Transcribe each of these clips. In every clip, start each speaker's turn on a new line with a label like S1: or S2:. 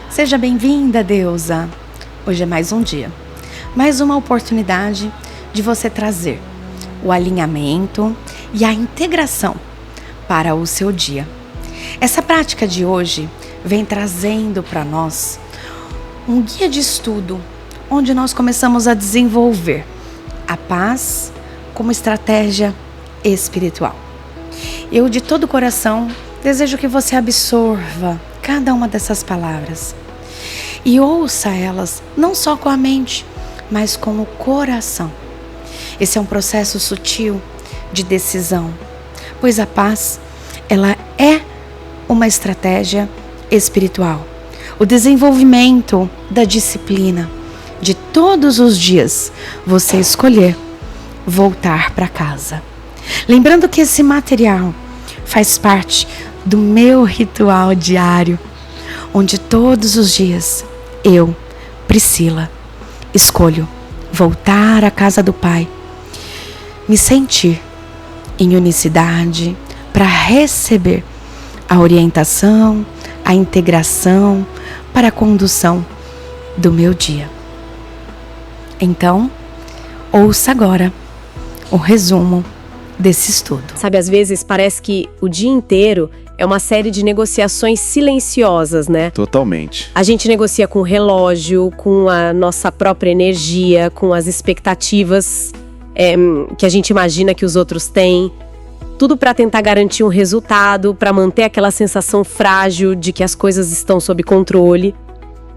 S1: Seja bem-vinda, deusa! Hoje é mais um dia, mais uma oportunidade de você trazer o alinhamento e a integração para o seu dia. Essa prática de hoje vem trazendo para nós um guia de estudo, onde nós começamos a desenvolver a paz como estratégia espiritual. Eu, de todo o coração, desejo que você absorva cada uma dessas palavras e ouça elas não só com a mente, mas com o coração. Esse é um processo sutil de decisão, pois a paz, ela é uma estratégia espiritual. O desenvolvimento da disciplina de todos os dias você escolher voltar para casa. Lembrando que esse material faz parte do meu ritual diário, onde todos os dias eu, Priscila, escolho voltar à casa do Pai, me sentir em unicidade para receber a orientação, a integração para a condução do meu dia. Então, ouça agora o resumo desse estudo.
S2: Sabe, às vezes parece que o dia inteiro é uma série de negociações silenciosas, né?
S3: Totalmente.
S2: A gente negocia com o relógio, com a nossa própria energia, com as expectativas que a gente imagina que os outros têm. Tudo para tentar garantir um resultado, para manter aquela sensação frágil de que as coisas estão sob controle.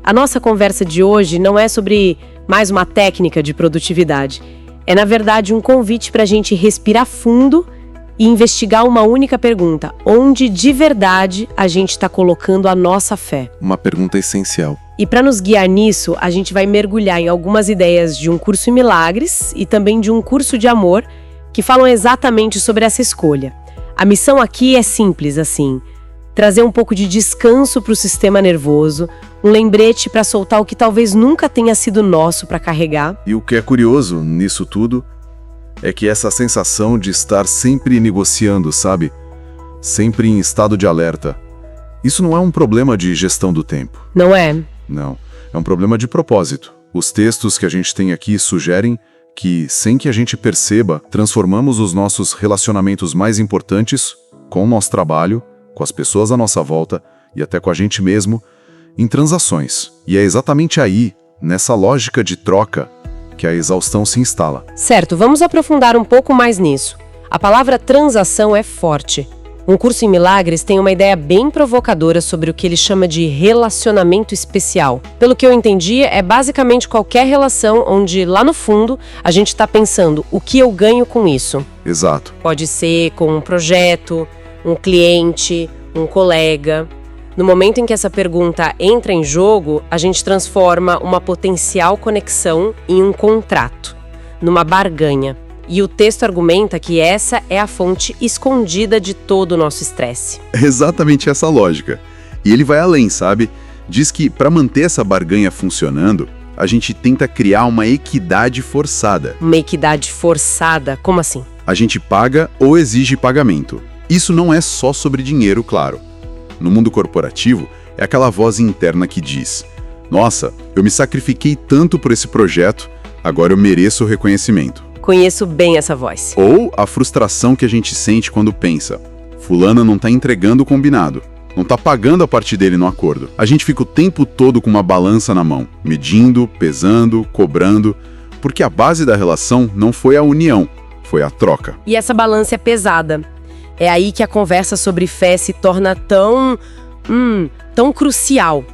S2: A nossa conversa de hoje não é sobre mais uma técnica de produtividade. É, na verdade, um convite para a gente respirar fundo e investigar uma única pergunta: onde de verdade a gente está colocando a nossa fé?
S3: Uma pergunta essencial.
S2: E para nos guiar nisso, a gente vai mergulhar em algumas ideias de um curso em milagres e também de um curso de amor que falam exatamente sobre essa escolha. A missão aqui é simples, assim: trazer um pouco de descanso para o sistema nervoso, um lembrete para soltar o que talvez nunca tenha sido nosso para carregar.
S3: E o que é curioso nisso tudo é que essa sensação de estar sempre negociando, sabe? Sempre em estado de alerta. Isso não é um problema de gestão do tempo.
S2: Não é?
S3: Não. É um problema de propósito. Os textos que a gente tem aqui sugerem que, sem que a gente perceba, transformamos os nossos relacionamentos mais importantes com o nosso trabalho, com as pessoas à nossa volta e até com a gente mesmo, em transações. E é exatamente aí, nessa lógica de troca, que a exaustão se instala.
S2: Certo, vamos aprofundar um pouco mais nisso. A palavra transação é forte. Um curso em milagres tem uma ideia bem provocadora sobre o que ele chama de relacionamento especial. Pelo que eu entendi, é basicamente qualquer relação onde, lá no fundo, a gente está pensando: o que eu ganho com isso?
S3: Exato.
S2: Pode ser com um projeto, um cliente, um colega. No momento em que essa pergunta entra em jogo, a gente transforma uma potencial conexão em um contrato, numa barganha. E o texto argumenta que essa é a fonte escondida de todo o nosso estresse.
S4: É exatamente essa lógica. E ele vai além, sabe? Diz que para manter essa barganha funcionando, a gente tenta criar uma equidade forçada.
S2: Uma equidade forçada? Como assim?
S4: A gente paga ou exige pagamento. Isso não é só sobre dinheiro, claro. No mundo corporativo, é aquela voz interna que diz: nossa, eu me sacrifiquei tanto por esse projeto, agora eu mereço o reconhecimento.
S2: Conheço bem essa voz.
S4: Ou a frustração que a gente sente quando pensa: fulana não tá entregando o combinado, não tá pagando a parte dele no acordo. A gente fica o tempo todo com uma balança na mão, medindo, pesando, cobrando, porque a base da relação não foi a união, foi a troca.
S2: E essa balança é pesada. É aí que a conversa sobre fé se torna tão crucial.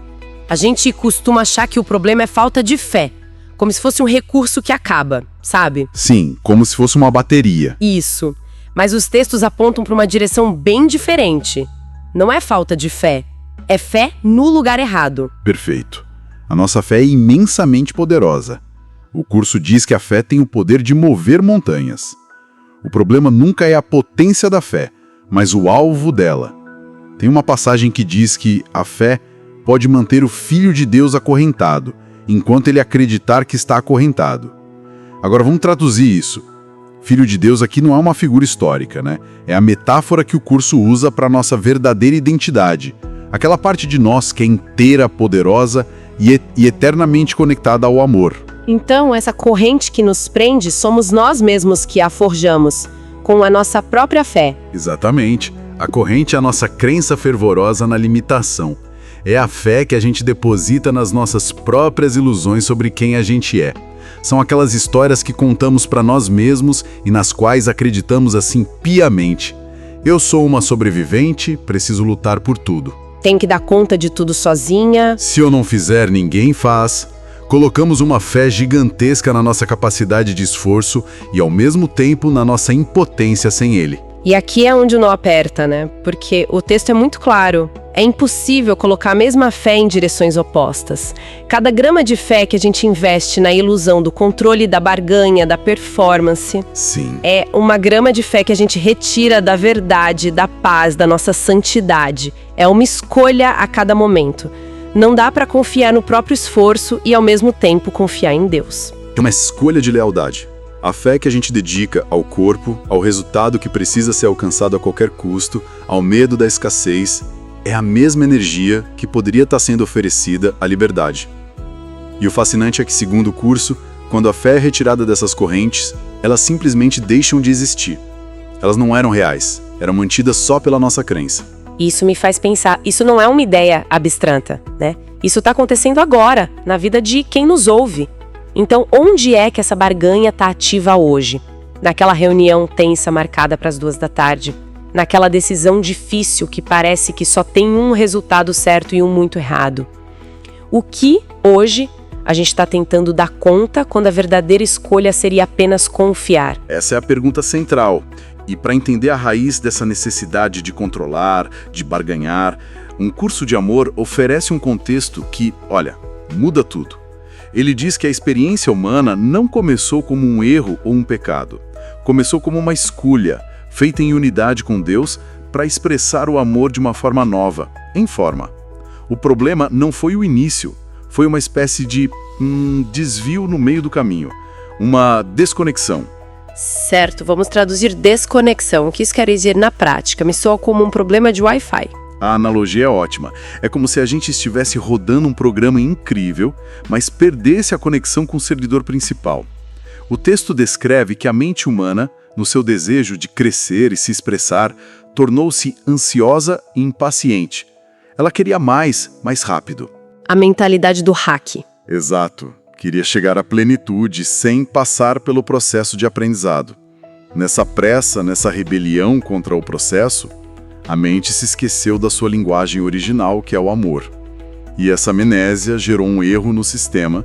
S2: A gente costuma achar que o problema é falta de fé, como se fosse um recurso que acaba, sabe?
S4: Sim, como se fosse uma bateria.
S2: Isso. Mas os textos apontam para uma direção bem diferente. Não é falta de fé, é fé no lugar errado.
S4: Perfeito. A nossa fé é imensamente poderosa. O curso diz que a fé tem o poder de mover montanhas. O problema nunca é a potência da fé, mas o alvo dela. Tem uma passagem que diz que a fé pode manter o Filho de Deus acorrentado, enquanto ele acreditar que está acorrentado. Agora vamos traduzir isso. Filho de Deus aqui não é uma figura histórica, né? É a metáfora que o curso usa para a nossa verdadeira identidade, Aquela parte de nós que é inteira, poderosa e eternamente conectada ao amor.
S2: Então, essa corrente que nos prende, somos nós mesmos que a forjamos, com a nossa própria fé.
S4: Exatamente. A corrente é a nossa crença fervorosa na limitação. É a fé que a gente deposita nas nossas próprias ilusões sobre quem a gente é. São aquelas histórias que contamos para nós mesmos e nas quais acreditamos assim piamente. Eu sou uma sobrevivente, preciso lutar por tudo.
S2: Tem que dar conta de tudo sozinha.
S4: Se eu não fizer, ninguém faz. Colocamos uma fé gigantesca na nossa capacidade de esforço e, ao mesmo tempo, na nossa impotência sem ele.
S2: E aqui é onde o nó aperta, né? Porque o texto é muito claro. É impossível colocar a mesma fé em direções opostas. Cada grama de fé que a gente investe na ilusão do controle da barganha, da performance,
S4: Sim.
S2: é uma grama de fé que a gente retira da verdade, da paz, da nossa santidade. É uma escolha a cada momento. Não dá para confiar no próprio esforço e, ao mesmo tempo, confiar em Deus.
S5: É uma escolha de lealdade. A fé que a gente dedica ao corpo, ao resultado que precisa ser alcançado a qualquer custo, ao medo da escassez, é a mesma energia que poderia estar sendo oferecida à liberdade. E o fascinante é que, segundo o curso, quando a fé é retirada dessas correntes, elas simplesmente deixam de existir. Elas não eram reais, eram mantidas só pela nossa crença.
S2: Isso me faz pensar, isso não é uma ideia abstrata, né? Isso está acontecendo agora, na vida de quem nos ouve. Então, onde é que essa barganha está ativa hoje? Naquela reunião tensa marcada para as 14h, naquela decisão difícil que parece que só tem um resultado certo e um muito errado. O que, hoje, a gente está tentando dar conta quando a verdadeira escolha seria apenas confiar?
S5: Essa é a pergunta central. E para entender a raiz dessa necessidade de controlar, de barganhar, um curso de amor oferece um contexto que, olha, muda tudo. Ele diz que a experiência humana não começou como um erro ou um pecado. Começou como uma escolha, feita em unidade com Deus para expressar o amor de uma forma nova, em forma. O problema não foi o início, foi uma espécie de desvio no meio do caminho, uma desconexão.
S2: Certo, vamos traduzir desconexão. O que isso quer dizer na prática? Me soa como um problema de Wi-Fi.
S5: A analogia é ótima. É como se a gente estivesse rodando um programa incrível, mas perdesse a conexão com o servidor principal. O texto descreve que a mente humana, no seu desejo de crescer e se expressar, tornou-se ansiosa e impaciente. Ela queria mais rápido.
S2: A mentalidade do hack.
S5: Exato. Queria chegar à plenitude sem passar pelo processo de aprendizado. Nessa pressa, nessa rebelião contra o processo, a mente se esqueceu da sua linguagem original, que é o amor. E essa amnésia gerou um erro no sistema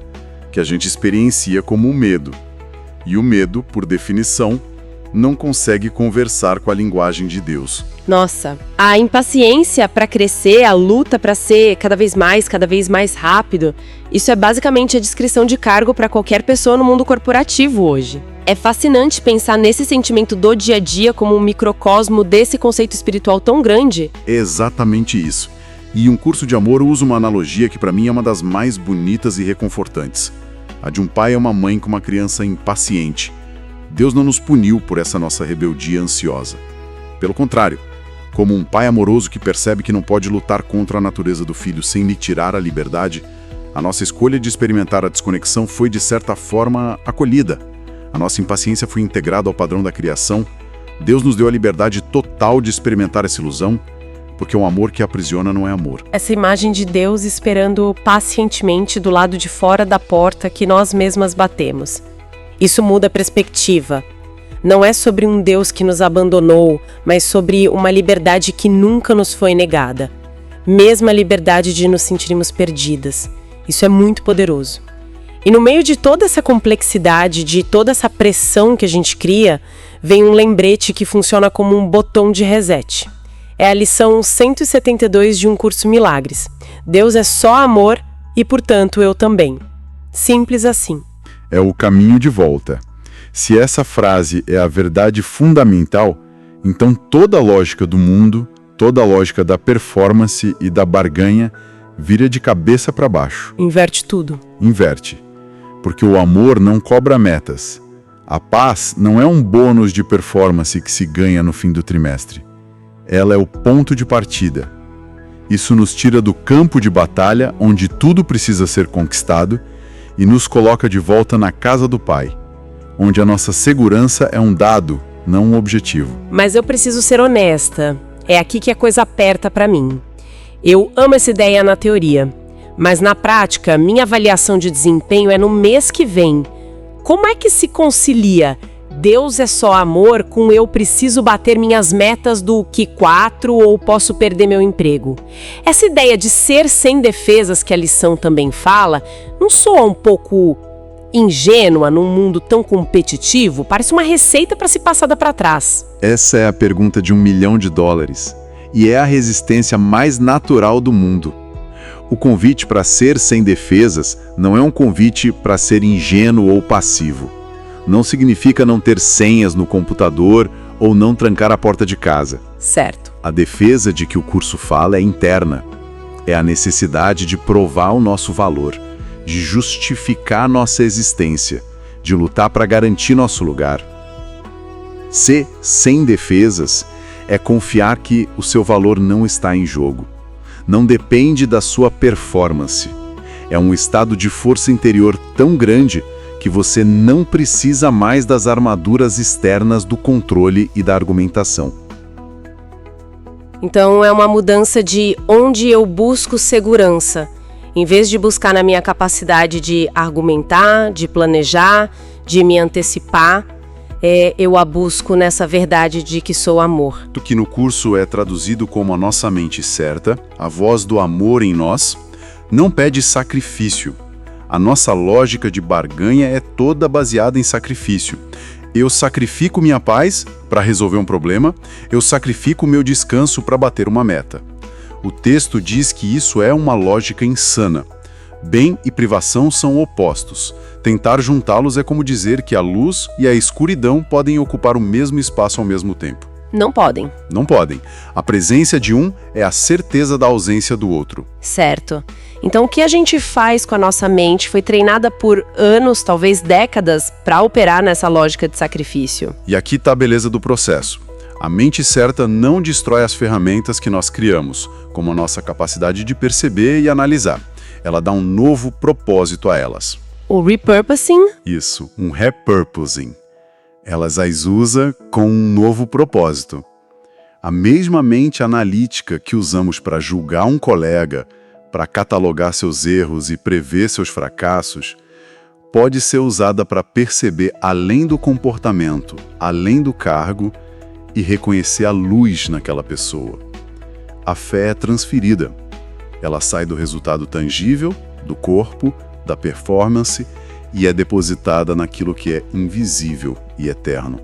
S5: que a gente experiencia como o medo. E o medo, por definição, não consegue conversar com a linguagem de Deus.
S2: Nossa, a impaciência para crescer, a luta para ser cada vez mais rápido, isso é basicamente a descrição de cargo para qualquer pessoa no mundo corporativo hoje. É fascinante pensar nesse sentimento do dia a dia como um microcosmo desse conceito espiritual tão grande.
S5: É exatamente isso. E um curso de amor usa uma analogia que para mim é uma das mais bonitas e reconfortantes. A de um pai e uma mãe com uma criança impaciente. Deus não nos puniu por essa nossa rebeldia ansiosa. Pelo contrário, como um pai amoroso que percebe que não pode lutar contra a natureza do filho sem lhe tirar a liberdade, a nossa escolha de experimentar a desconexão foi, de certa forma, acolhida. A nossa impaciência foi integrada ao padrão da criação. Deus nos deu a liberdade total de experimentar essa ilusão, porque um amor que aprisiona não é amor.
S2: Essa imagem de Deus esperando pacientemente do lado de fora da porta que nós mesmas batemos. Isso muda a perspectiva. Não é sobre um Deus que nos abandonou, mas sobre uma liberdade que nunca nos foi negada. Mesma liberdade de nos sentirmos perdidas. Isso é muito poderoso. E no meio de toda essa complexidade, de toda essa pressão que a gente cria, vem um lembrete que funciona como um botão de reset. É a lição 172 de um curso Milagres. Deus é só amor e, portanto, eu também. Simples assim.
S4: É o caminho de volta. Se essa frase é a verdade fundamental, então toda a lógica do mundo, toda a lógica da performance e da barganha vira de cabeça para baixo.
S2: Inverte tudo.
S4: Inverte. Porque o amor não cobra metas. A paz não é um bônus de performance que se ganha no fim do trimestre. Ela é o ponto de partida. Isso nos tira do campo de batalha, onde tudo precisa ser conquistado, e nos coloca de volta na casa do Pai, onde a nossa segurança é um dado, não um objetivo.
S2: Mas eu preciso ser honesta. É aqui que a coisa aperta para mim. Eu amo essa ideia na teoria, mas na prática, minha avaliação de desempenho é no mês que vem. Como é que se concilia Deus é só amor com eu preciso bater minhas metas do Q4 ou posso perder meu emprego? Essa ideia de ser sem defesas que a lição também fala, não soa um pouco ingênua num mundo tão competitivo? Parece uma receita para ser passada para trás.
S4: Essa é a pergunta de $1 milhão, e é a resistência mais natural do mundo. O convite para ser sem defesas não é um convite para ser ingênuo ou passivo. Não significa não ter senhas no computador ou não trancar a porta de casa.
S2: Certo.
S4: A defesa de que o curso fala é interna. É a necessidade de provar o nosso valor, de justificar nossa existência, de lutar para garantir nosso lugar. Ser sem defesas é confiar que o seu valor não está em jogo. Não depende da sua performance. É um estado de força interior tão grande que você não precisa mais das armaduras externas do controle e da argumentação.
S2: Então é uma mudança de onde eu busco segurança. Em vez de buscar na minha capacidade de argumentar, de planejar, de me antecipar, eu a busco nessa verdade de que sou amor.
S4: O que no curso é traduzido como a nossa mente certa, a voz do amor em nós, não pede sacrifício. A nossa lógica de barganha é toda baseada em sacrifício. Eu sacrifico minha paz para resolver um problema, eu sacrifico meu descanso para bater uma meta. O texto diz que isso é uma lógica insana. Bem e privação são opostos. Tentar juntá-los é como dizer que a luz e a escuridão podem ocupar o mesmo espaço ao mesmo tempo.
S2: Não podem.
S4: Não podem. A presença de um é a certeza da ausência do outro.
S2: Certo. Então o que a gente faz com a nossa mente foi treinada por anos, talvez décadas, para operar nessa lógica de sacrifício.
S4: E aqui está a beleza do processo. A mente certa não destrói as ferramentas que nós criamos, como a nossa capacidade de perceber e analisar. Ela dá um novo propósito a elas.
S2: O repurposing?
S4: Isso, um repurposing. Elas as usa com um novo propósito. A mesma mente analítica que usamos para julgar um colega, para catalogar seus erros e prever seus fracassos, pode ser usada para perceber além do comportamento, além do cargo e reconhecer a luz naquela pessoa. A fé é transferida. Ela sai do resultado tangível, do corpo, da performance e é depositada naquilo que é invisível e eterno.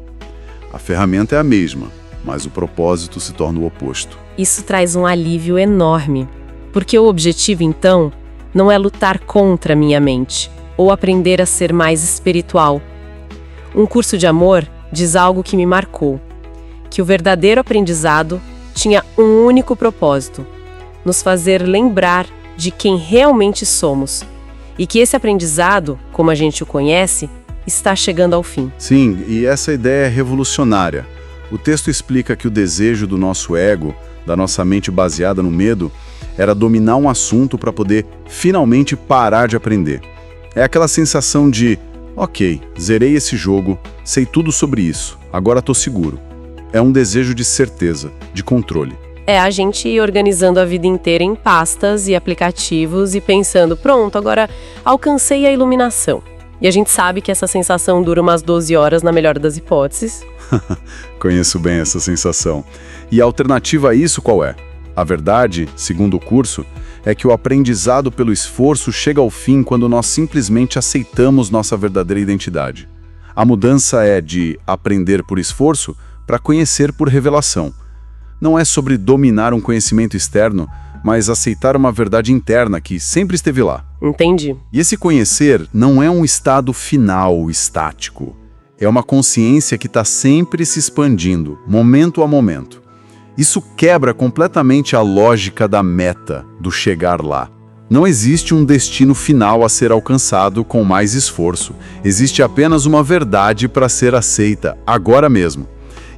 S4: A ferramenta é a mesma, mas o propósito se torna o oposto.
S2: Isso traz um alívio enorme, porque o objetivo, então, não é lutar contra a minha mente ou aprender a ser mais espiritual. Um curso de amor diz algo que me marcou, que o verdadeiro aprendizado tinha um único propósito: nos fazer lembrar de quem realmente somos, e que esse aprendizado, como a gente o conhece, está chegando ao fim.
S4: Sim, e essa ideia é revolucionária. O texto explica que o desejo do nosso ego, da nossa mente baseada no medo, era dominar um assunto para poder finalmente parar de aprender. É aquela sensação de, ok, zerei esse jogo, sei tudo sobre isso, agora estou seguro. É um desejo de certeza, de controle.
S2: É a gente ir organizando a vida inteira em pastas e aplicativos e pensando, pronto, agora alcancei a iluminação. E a gente sabe que essa sensação dura umas 12 horas na melhor das hipóteses.
S4: Conheço bem essa sensação. E a alternativa a isso qual é? A verdade, segundo o curso, é que o aprendizado pelo esforço chega ao fim quando nós simplesmente aceitamos nossa verdadeira identidade. A mudança é de aprender por esforço para conhecer por revelação. Não é sobre dominar um conhecimento externo, mas aceitar uma verdade interna que sempre esteve lá.
S2: Entendi.
S4: E esse conhecer não é um estado final, estático. É uma consciência que está sempre se expandindo, momento a momento. Isso quebra completamente a lógica da meta, do chegar lá. Não existe um destino final a ser alcançado com mais esforço. Existe apenas uma verdade para ser aceita, agora mesmo.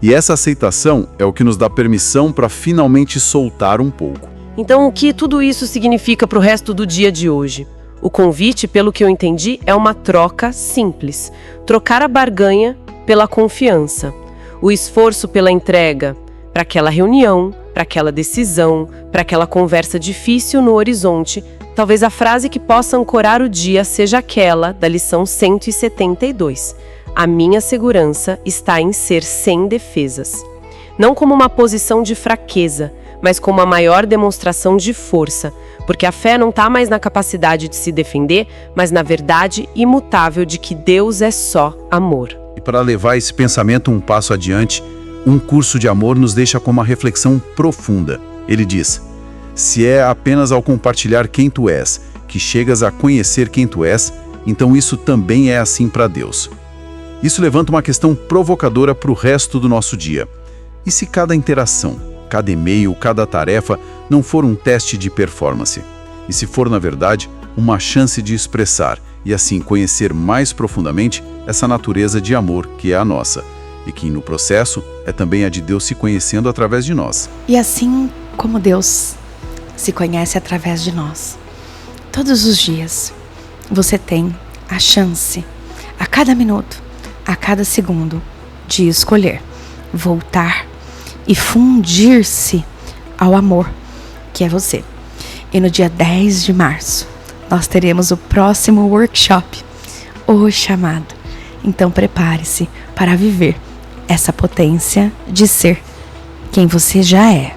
S4: E essa aceitação é o que nos dá permissão para finalmente soltar um pouco.
S2: Então, o que tudo isso significa para o resto do dia de hoje? O convite, pelo que eu entendi, é uma troca simples. Trocar a barganha pela confiança. O esforço pela entrega para aquela reunião, para aquela decisão, para aquela conversa difícil no horizonte. Talvez a frase que possa ancorar o dia seja aquela da lição 172. A minha segurança está em ser sem defesas. Não como uma posição de fraqueza, mas como a maior demonstração de força, porque a fé não está mais na capacidade de se defender, mas na verdade imutável de que Deus é só amor.
S4: E para levar esse pensamento um passo adiante, um curso de amor nos deixa com uma reflexão profunda. Ele diz: se é apenas ao compartilhar quem tu és, que chegas a conhecer quem tu és, então isso também é assim para Deus. Isso levanta uma questão provocadora para o resto do nosso dia. E se cada interação, cada e-mail, cada tarefa não for um teste de performance? E se for, na verdade, uma chance de expressar e assim conhecer mais profundamente essa natureza de amor que é a nossa, e que no processo é também a de Deus se conhecendo através de nós.
S1: E assim como Deus se conhece através de nós, todos os dias você tem a chance, a cada minuto, a cada segundo, de escolher, voltar e fundir-se ao amor, que é você. E no dia 10 de março, nós teremos o próximo workshop, O Chamado. Então prepare-se para viver essa potência de ser quem você já é.